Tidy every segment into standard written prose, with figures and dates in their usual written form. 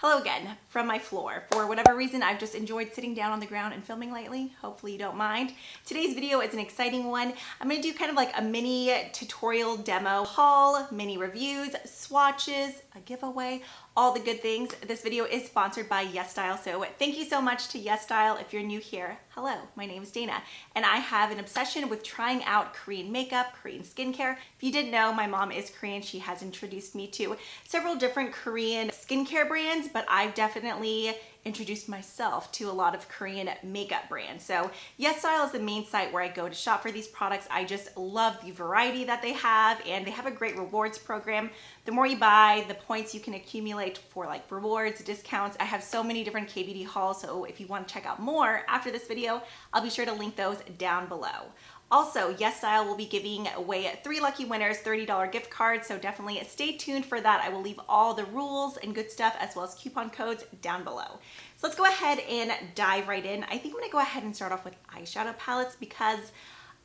Hello again from my floor. For whatever reason, I've just enjoyed sitting down on the ground and filming lately. Hopefully you don't mind. Today's video is an exciting one. I'm gonna do kind of like a mini tutorial demo haul, mini reviews, swatches, a giveaway, all the good things. This video is sponsored by Yesstyle, so thank you so much to Yesstyle. If you're new here, hello, my name is Dana, and I have an obsession with trying out Korean makeup, Korean skincare. If you didn't know, my mom is Korean. She has introduced me to several different Korean skincare brands, but I've definitely introduced myself to a lot of Korean makeup brands. So Yesstyle is the main site where I go to shop for these products. I just love the variety that they have, and they have a great rewards program. The more you buy, the points you can accumulate for like rewards, discounts. I have so many different KVD hauls, so if you want to check out more after this video, I'll be sure to link those down below. Also, Yesstyle will be giving away 3 lucky winners $30 gift cards, so definitely stay tuned for that. I will leave all the rules and good stuff as well as coupon codes down below. So let's go ahead and dive right in. I think I'm gonna go ahead and start off with eyeshadow palettes because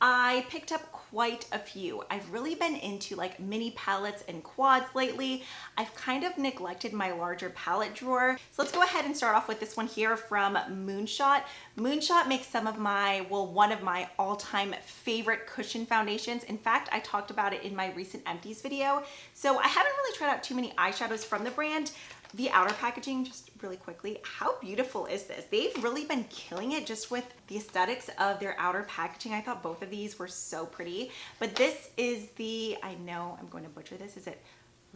I picked up quite a few. I've really been into like mini palettes and quads lately. I've kind of neglected my larger palette drawer. So let's go ahead and start off with this one here from Moonshot. Moonshot makes some of my, well, one of my all-time favorite cushion foundations. In fact, I talked about it in my recent empties video. So I haven't really tried out too many eyeshadows from the brand. The outer packaging, just really quickly, how beautiful is this? They've really been killing it just with the aesthetics of their outer packaging. I thought both of these were so pretty, but this is the, I know I'm going to butcher this, is it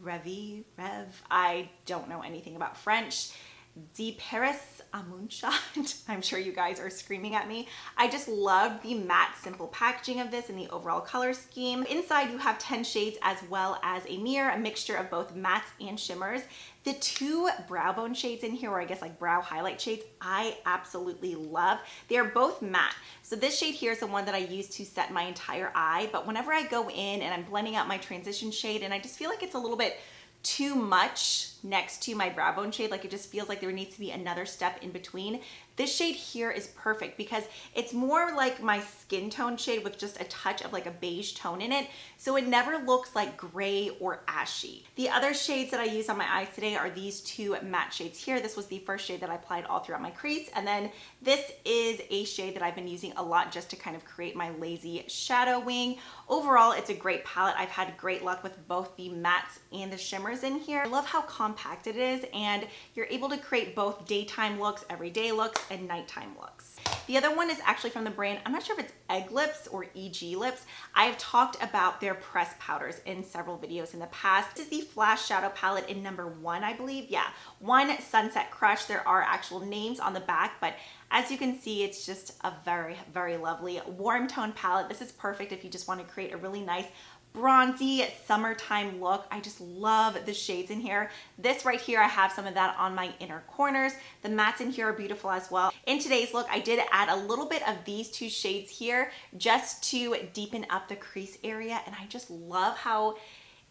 Rêve? I don't know anything about French. De Paris a moonshot. I'm sure you guys are screaming at me. I just love the matte simple packaging of this and the overall color scheme. Inside you have 10 shades as well as a mirror, a mixture of both mattes and shimmers. The 2 brow bone shades in here, or I guess like brow highlight shades, I absolutely love. They are both matte. So this shade here is the one that I use to set my entire eye, but whenever I go in and I'm blending out my transition shade and I just feel like it's a little bit too much next to my brow bone shade, like it just feels like there needs to be another step in between. This shade here is perfect because it's more like my skin tone shade with just a touch of like a beige tone in it, so it never looks like gray or ashy. The other shades that I use on my eyes today are these 2 matte shades here. This was the first shade that I applied all throughout my crease, and then this is a shade that I've been using a lot just to kind of create my lazy shadow wing. Overall, it's a great palette. I've had great luck with both the mattes and the shimmers in here. I love how compact it is, and you're able to create both daytime looks, everyday looks, and nighttime looks. The other one is actually from the brand, I'm not sure if it's EGLIPS or EGLIPS. I have talked about their press powders in several videos in the past. This is the Flash Shadow Palette in number 1, I believe. Yeah, 1 Sunset Crush. There are actual names on the back, but as you can see, it's just a very, very lovely warm tone palette. This is perfect if you just want to create a really nice bronzy summertime look. I just love the shades in here. This right here, I have some of that on my inner corners. The mattes in here are beautiful as well. In today's look, I did add a little bit of these 2 shades here just to deepen up the crease area, and I just love how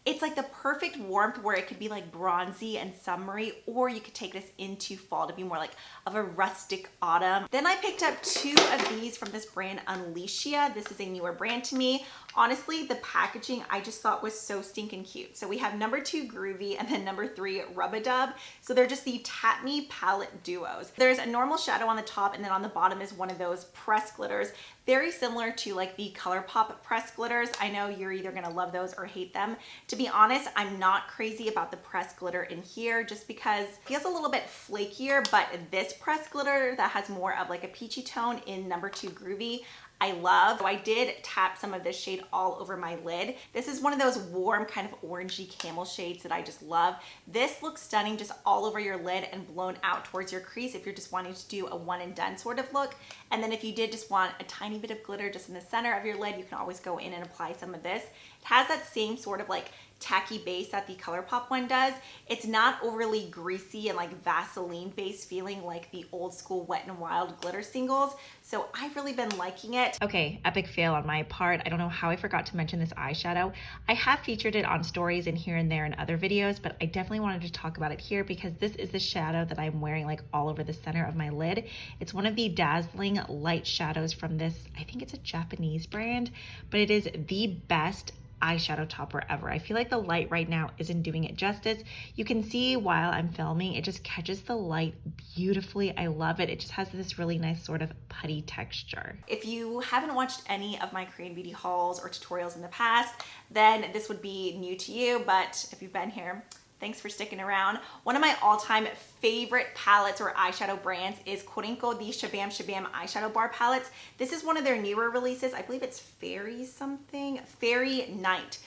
it's like the perfect warmth where it could be like bronzy and summery, or you could take this into fall to be more like of a rustic autumn. Then I picked up 2 of these from this brand, UNLEASHIA. This is a newer brand to me. Honestly, the packaging I just thought was so stinking cute. So we have number 2 Groovy and then number 3 Rub-a-Dub. So they're just the Tap Me palette duos. There's a normal shadow on the top, and then on the bottom is one of those press glitters. Very similar to like the ColourPop press glitters. I know you're either gonna love those or hate them. To be honest, I'm not crazy about the press glitter in here just because it feels a little bit flakier, but this press glitter that has more of like a peachy tone in number 2 Groovy, I love. So I did tap some of this shade all over my lid. This is one of those warm kind of orangey camel shades that I just love. This looks stunning just all over your lid and blown out towards your crease if you're just wanting to do a one and done sort of look. And then if you did just want a tiny bit of glitter just in the center of your lid, you can always go in and apply some of this. It has that same sort of like tacky base that the ColourPop one does. It's not overly greasy and like Vaseline based feeling like the old school Wet n Wild glitter singles. So I've really been liking it. Okay, epic fail on my part. I don't know how I forgot to mention this eyeshadow. I have featured it on stories and here and there in other videos, but I definitely wanted to talk about it here because this is the shadow that I'm wearing like all over the center of my lid. It's one of the Dazzling light shadows from this, I think it's a Japanese brand, but it is the best eyeshadow topper ever. I feel like the light right now isn't doing it justice. You can see while I'm filming, it just catches the light beautifully. I love it. It just has this really nice sort of putty texture. If you haven't watched any of my Korean beauty hauls or tutorials in the past, then this would be new to you, but if you've been here, thanks for sticking around. One of my all-time favorite palettes or eyeshadow brands is CORINGCO, the Shabamshabam eyeshadow bar palettes. This is one of their newer releases. I believe it's Fairy something, Fairy Night.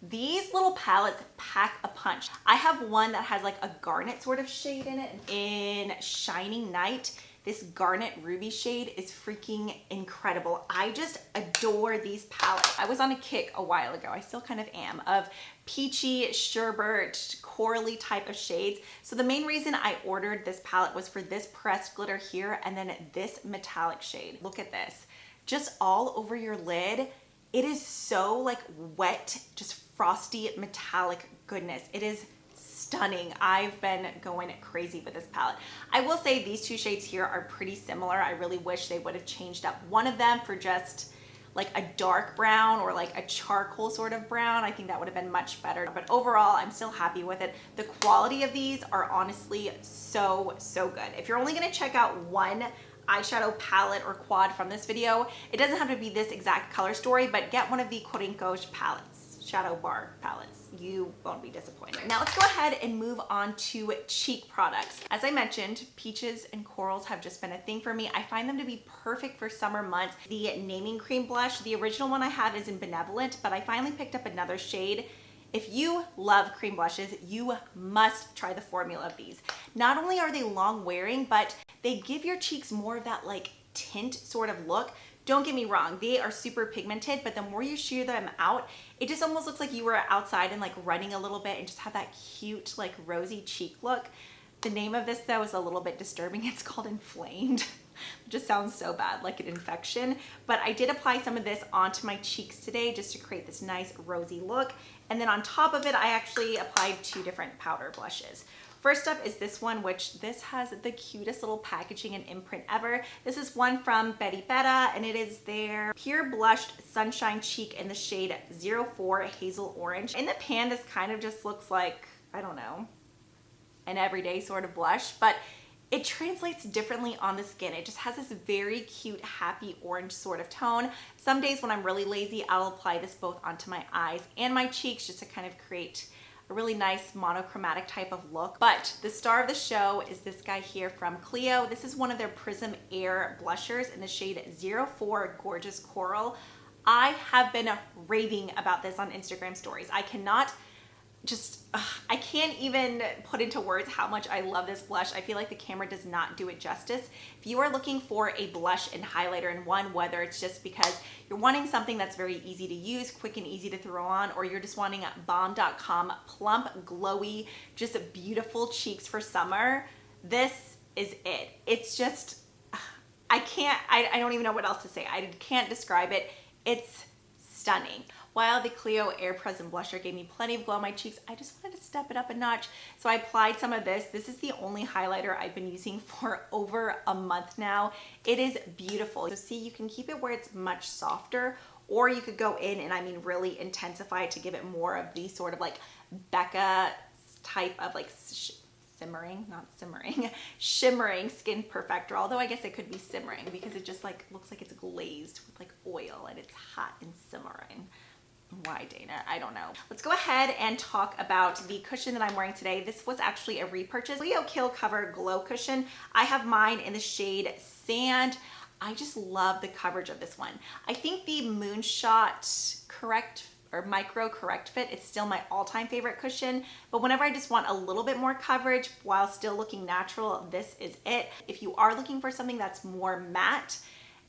These little palettes pack a punch. I have one that has like a garnet sort of shade in it. In Shining Night, this garnet ruby shade is freaking incredible. I just adore these palettes. I was on a kick a while ago, I still kind of am, of peachy, sherbet, corally type of shades. So the main reason I ordered this palette was for this pressed glitter here and then this metallic shade. Look at this, just all over your lid. It is so like wet, just frosty, metallic goodness. It is stunning. I've been going crazy with this palette. I will say these two shades here are pretty similar. I really wish they would have changed up one of them for just like a dark brown or like a charcoal sort of brown. I think that would have been much better, but overall I'm still happy with it. The quality of these are honestly so good. If you're only going to check out one eyeshadow palette or quad from this video, it doesn't have to be this exact color story, but get one of the CORINGCO palettes, shadow bar palettes. You won't be disappointed. Now let's go ahead and move on to cheek products. As I mentioned, peaches and corals have just been a thing for me. I find them to be perfect for summer months. The Naming Cream blush, the original one I have is in Benevolent, but I finally picked up another shade. If you love cream blushes, you must try the formula of these. Not only are they long wearing, but they give your cheeks more of that like tint sort of look. Don't get me wrong, they are super pigmented, but the more you sheer them out, it just almost looks like you were outside and like running a little bit and just have that cute like rosy cheek look. The name of this though is a little bit disturbing. It's called Inflamed. It just sounds so bad, like an infection. But I did apply some of this onto my cheeks today just to create this nice rosy look. And then on top of it, I actually applied two different powder blushes. First up is this one, which this has the cutest little packaging and imprint ever. This is one from PeriPera, and it is their Pure Blushed Sunshine Cheek in the shade 04 Hazel Orange. In the pan, this kind of just looks like, I don't know, an everyday sort of blush, but it translates differently on the skin. It just has this very cute, happy orange sort of tone. Some days when I'm really lazy, I'll apply this both onto my eyes and my cheeks just to kind of create a really nice monochromatic type of look. But the star of the show is this guy here from CLIO. This is one of their Prism Air blushers in the shade 04 Gorgeous Coral. I have been raving about this on Instagram stories. I cannot just, I can't even put into words how much I love this blush. I feel like the camera does not do it justice. If you are looking for a blush and highlighter in one, whether it's just because you're wanting something that's very easy to use, quick and easy to throw on, or you're just wanting bomb.com plump, glowy, just beautiful cheeks for summer, this is it. It's just, I don't even know what else to say. I can't describe it. It's stunning. While the CLIO Air Present Blusher gave me plenty of glow on my cheeks, I just wanted to step it up a notch. So I applied some of this. This is the only highlighter I've been using for over a month now. It is beautiful. So see, you can keep it where it's much softer, or you could go in and I mean really intensify it to give it more of the sort of like Becca type of like shimmering skin perfector, although I guess it could be simmering because it just like looks like it's glazed with like oil and it's hot and simmering. Why, Dana? I don't know. Let's go ahead and talk about the cushion that I'm wearing today. This was actually a repurchase. CLIO Kill Cover Glow Cushion. I have mine in the shade Sand. I just love the coverage of this one. I think the Moonshot Correct or Micro Correct Fit is still my all-time favorite cushion, but whenever I just want a little bit more coverage while still looking natural, this is it. If you are looking for something that's more matte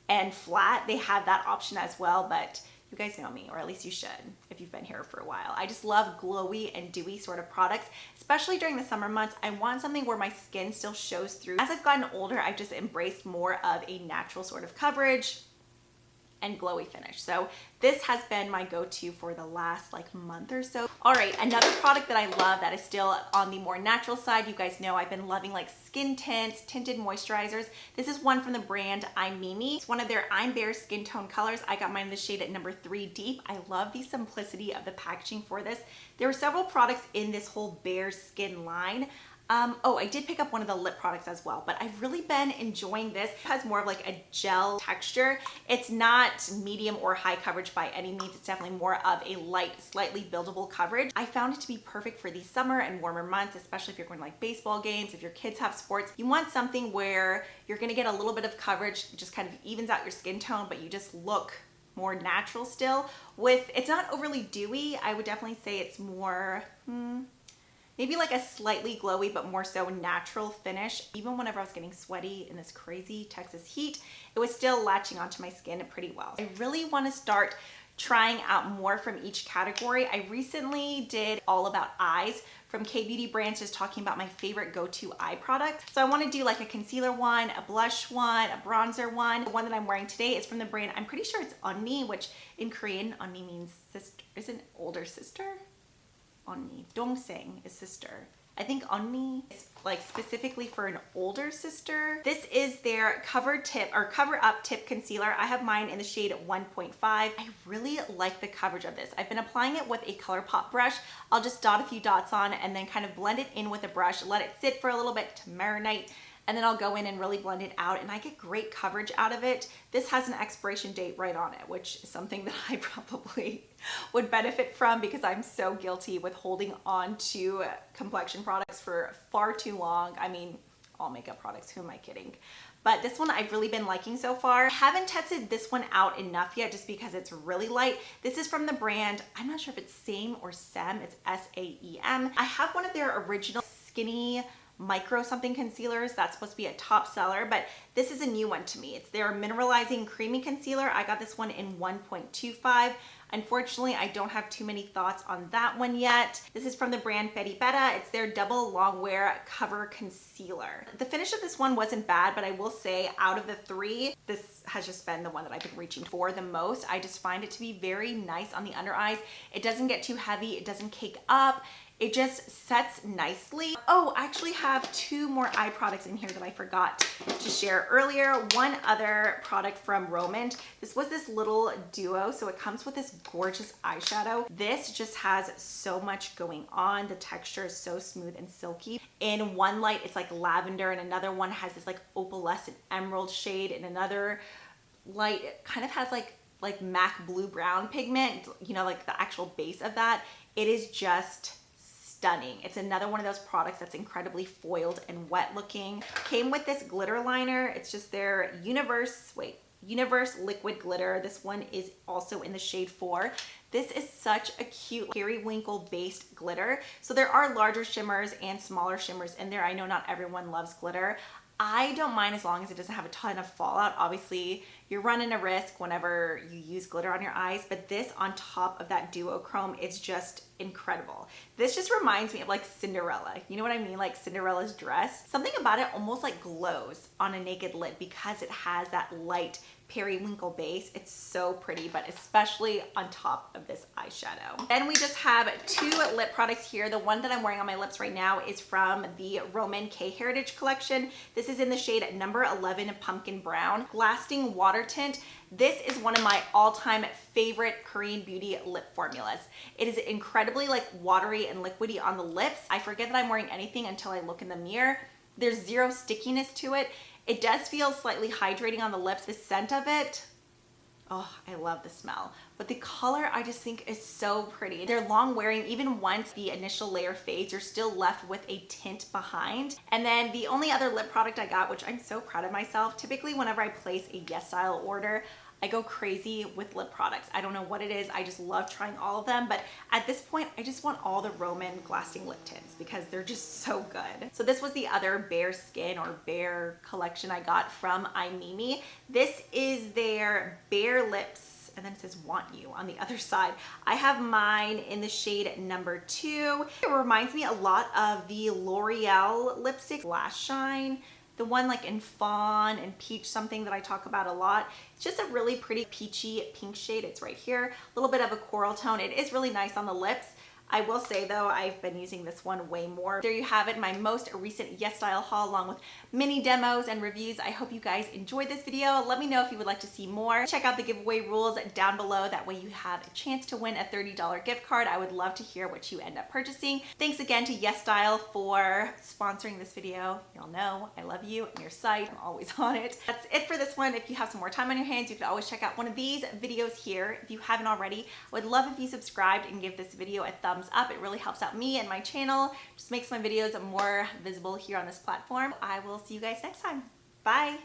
and flat, they have that option as well, but you guys know me, or at least you should if you've been here for a while. I just love glowy and dewy sort of products, especially during the summer months. I want something where my skin still shows through. As I've gotten older, I've just embraced more of a natural sort of coverage. and glowy finish. So this has been my go-to for the last like month or so. All right, another product that I love that is still on the more natural side. You guys know I've been loving like skin tints, tinted moisturizers. This is one from the brand I'm Mimi. It's one of their I'm Bare skin tone colors. I got mine in the shade at number 3 Deep. I love the simplicity of the packaging for this. There were several products in this whole bare skin line. Oh, I did pick up one of the lip products as well, but I've really been enjoying this. It has more of like a gel texture. It's not medium or high coverage by any means. It's definitely more of a light, slightly buildable coverage. I found it to be perfect for the summer and warmer months, especially if you're going to like baseball games, if your kids have sports. You want something where you're gonna get a little bit of coverage, it just kind of evens out your skin tone, but you just look more natural still. It's not overly dewy. I would definitely say it's more, maybe like a slightly glowy, but more so natural finish. Even whenever I was getting sweaty in this crazy Texas heat, it was still latching onto my skin pretty well. I really want to start trying out more from each category. I recently did All About Eyes from K-Beauty Brands, just talking about my favorite go-to eye product. So I want to do like a concealer one, a blush one, a bronzer one. The one that I'm wearing today is from the brand, I'm pretty sure it's UNNY, which in Korean, UNNY means sister, is an older sister? UNNY. Dongseng is sister. I think UNNY is like specifically for an older sister. This is their cover up tip concealer. I have mine in the shade 1.5. I really like the coverage of this. I've been applying it with a ColourPop brush. I'll just dot a few dots on and then kind of blend it in with a brush, let it sit for a little bit to marinate, and then I'll go in and really blend it out, and I get great coverage out of it. This has an expiration date right on it, which is something that I probably would benefit from because I'm so guilty with holding on to complexion products for far too long. I mean, all makeup products, who am I kidding? But this one I've really been liking so far. I haven't tested this one out enough yet just because it's really light. This is from the brand, I'm not sure if it's Saem or Saem, it's S-A-E-M. I have one of their original skinny micro something concealers that's supposed to be a top seller, but this is a new one to me. It's their Mineralizing Creamy Concealer. I got this one in 1.25. Unfortunately, I don't have too many thoughts on that one yet. This is from the brand PeriPera. It's their Double Longwear Cover Concealer. The finish of this one wasn't bad, but I will say out of the three, this has just been the one that I've been reaching for the most. I just find it to be very nice on the under eyes. It doesn't get too heavy. It doesn't cake up. It just sets nicely. Oh, I actually have 2 more eye products in here that I forgot to share earlier. One other product from Roman. This was this little duo, so it comes with this gorgeous eyeshadow. This just has so much going on. The texture is so smooth and silky. In one light, it's like lavender, and another one has this like opalescent emerald shade, and another light, it kind of has like MAC blue brown pigment, you know, like the actual base of that. It is just stunning. It's another one of those products that's incredibly foiled and wet looking. Came with this glitter liner. It's just their Universe Liquid Glitter. This one is also in the shade 4. This is such a cute periwinkle based glitter. So there are larger shimmers and smaller shimmers in there. I know not everyone loves glitter. I don't mind as long as it doesn't have a ton of fallout. Obviously, you're running a risk whenever you use glitter on your eyes, but this on top of that duochrome, it's just incredible. This just reminds me of like Cinderella. You know what I mean? Like Cinderella's dress. Something about it almost like glows on a naked lid because it has that light periwinkle base. It's so pretty, but especially on top of this eyeshadow. Then we just have 2 lip products here. The one that I'm wearing on my lips right now is from the Roman K Heritage collection. This is in the shade number 11 Pumpkin Brown. Lasting Water Tint. This is one of my all-time favorite Korean beauty lip formulas. It is incredibly like watery and liquidy on the lips. I forget that I'm wearing anything until I look in the mirror. There's zero stickiness to it. It does feel slightly hydrating on the lips. The scent of it, oh, I love the smell. But the color I just think is so pretty. They're long wearing. Even once the initial layer fades, you're still left with a tint behind. And then the only other lip product I got, which I'm so proud of myself, typically whenever I place a Yesstyle order, I go crazy with lip products. I don't know what it is. I just love trying all of them. But at this point, I just want all the Roman lasting lip tints because they're just so good. So this was the other bare skin or bare collection I got from I'm Mimi. This is their Bare Lips, and then it says Want You on the other side. I have mine in the shade number 2. It reminds me a lot of the L'Oreal lipstick Lash Shine. the one like in fawn and peach something that I talk about a lot. It's just a really pretty peachy pink shade. It's right here, a little bit of a coral tone. It is really nice on the lips. I will say though, I've been using this one way more. There you have it, my most recent Yesstyle haul along with mini demos and reviews. I hope you guys enjoyed this video. Let me know if you would like to see more. Check out the giveaway rules down below. That way you have a chance to win a $30 gift card. I would love to hear what you end up purchasing. Thanks again to Yesstyle for sponsoring this video. Y'all know I love you and your site. I'm always on it. That's it for this one. If you have some more time on your hands, you could always check out one of these videos here. If you haven't already, I would love if you subscribed and give this video a thumbs up. It really helps out me and my channel. Just makes my videos more visible here on this platform. I will see you guys next time. Bye.